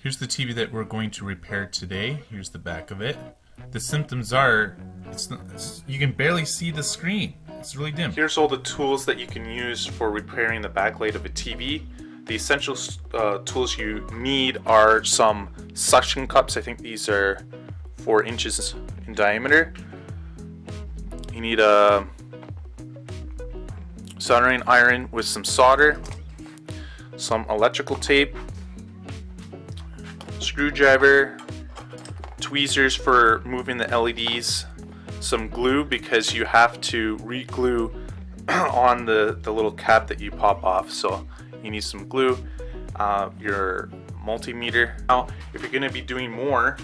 Here's the TV that we're going to repair today. Here's the back of it. The symptoms are, you can barely see the screen. It's really dim. Here's all the tools that you can use for repairing the backlight of a TV. The essential tools you need are some suction cups. I think these are 4 inches in diameter. You need a soldering iron with some solder, some electrical tape, screwdriver, tweezers for moving the LEDs, some glue because you have to re-glue on the little cap that you pop off, so you need some glue, your multimeter. Now if you're going to be doing more,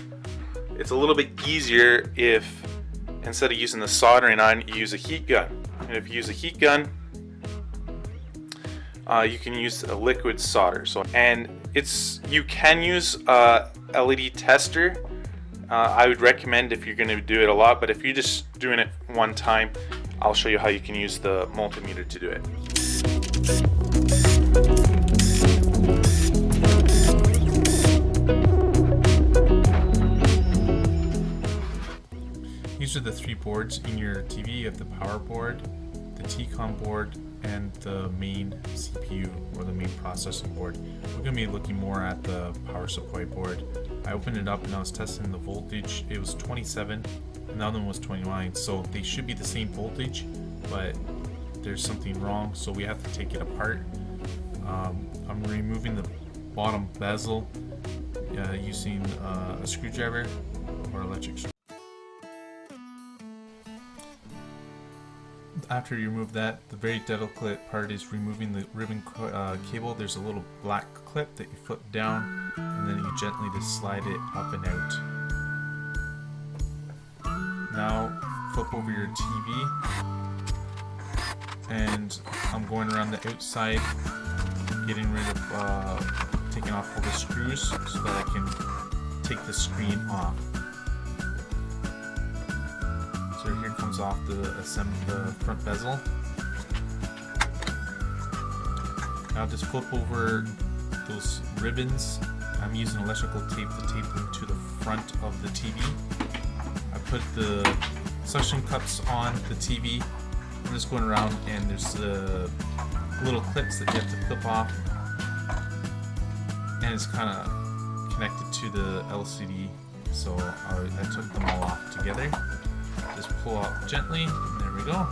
it's a little bit easier if instead of using the soldering iron you use a heat gun. And if you use a heat gun, you can use a liquid solder. You can use a LED tester. I would recommend if you're going to do it a lot, but if you're just doing it one time, I'll show you how you can use the multimeter to do it. These are the 3 boards in your TV. You have the power board, the TCON board, and the main CPU or the main processing board. We're going to be looking more at the power supply board. I opened it up and I was testing the voltage. It was 27 and the other one was 29, so they should be the same voltage, but there's something wrong, so we have to take it apart. I'm removing the bottom bezel using a screwdriver or electric screwdriver. After you remove that, the very delicate part is removing the ribbon cable. There's a little black clip that you flip down and then you gently just slide it up and out. Now flip over your TV and I'm going around the outside getting rid of, taking off all the screws so that I can take the screen off. So here comes off the front bezel. Now just flip over those ribbons. I'm using electrical tape to tape them to the front of the TV. I put the suction cups on the TV. I'm just going around and there's little clips that you have to clip off. And it's kind of connected to the LCD. So I took them all off together. Just pull out gently, and there we go.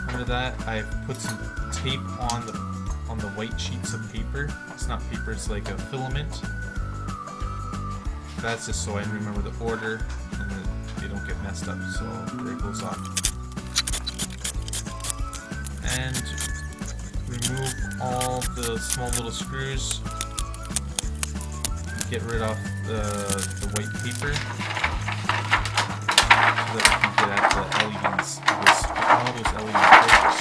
Under that, I've put some tape on the white sheets of paper. It's not paper, it's like a filament. That's just so I remember the order and that they don't get messed up. So there it goes off. And remove all the small little screws. Get rid of the white paper. So that we can get at the LEDs, all those LED strips.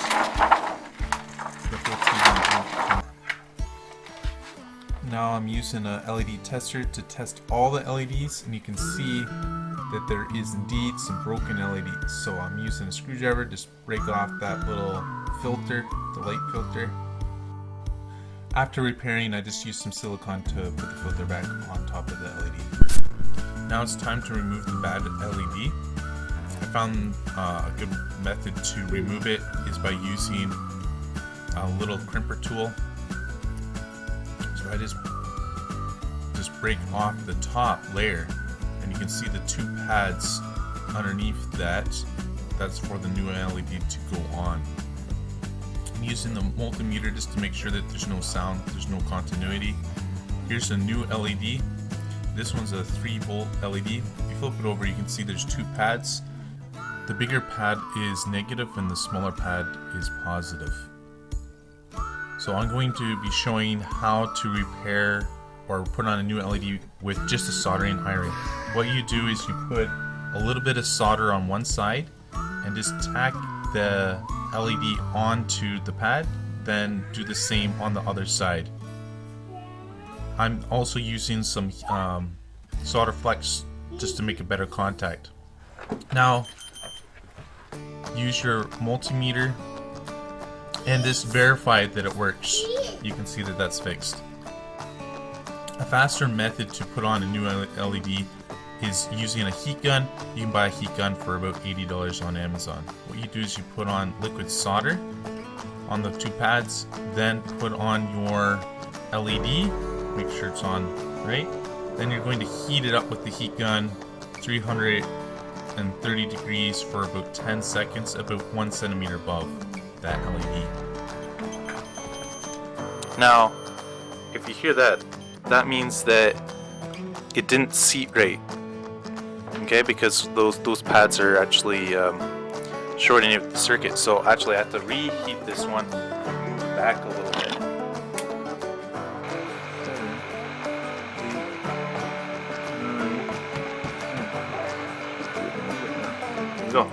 Now I'm using a LED tester to test all the LEDs, and you can see that there is indeed some broken LEDs. So I'm using a screwdriver to just break off that little filter, the light filter. After repairing, I just used some silicone to put the filter back on top of the LED. Now it's time to remove the bad LED. I found a good method to remove it is by using a little crimper tool. So I just break off the top layer, and you can see the 2 pads underneath that. That's for the new LED to go on. I'm using the multimeter just to make sure that there's no sound, there's no continuity. Here's a new LED. This one's a 3-volt LED. If you flip it over, you can see there's 2 pads. The bigger pad is negative and the smaller pad is positive. So I'm going to be showing how to repair or put on a new LED with just a soldering iron. What you do is you put a little bit of solder on one side and just tack the LED onto the pad, then do the same on the other side. I'm also using some solder flex just to make a better contact. Now use your multimeter and just verify that it works. You can see that that's fixed. A faster method to put on a new LED is using a heat gun. You can buy a heat gun for about $80 on Amazon. What you do is you put on liquid solder on the two pads, then put on your LED, make sure it's on right. Then you're going to heat it up with the heat gun 330 degrees for about 10 seconds, about 1 centimeter above that LED. Now, if you hear that, that means that it didn't seat right. Okay, because those pads are actually shortening the circuit. So actually, I have to reheat this one, move it back a little bit. There we go.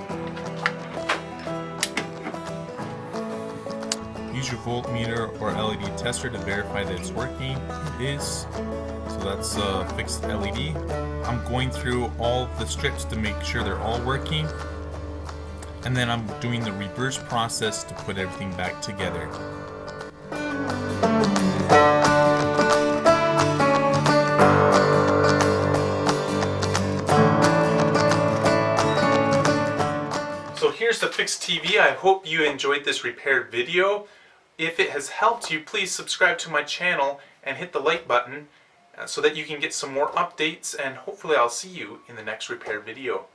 Use your voltmeter or LED tester to verify that it's working. It is. So that's a fixed LED. I'm going through all the strips to make sure they're all working. And then I'm doing the reverse process to put everything back together. So here's the fixed TV. I hope you enjoyed this repair video. If it has helped you, please subscribe to my channel and hit the like button so that you can get some more updates, and hopefully I'll see you in the next repair video.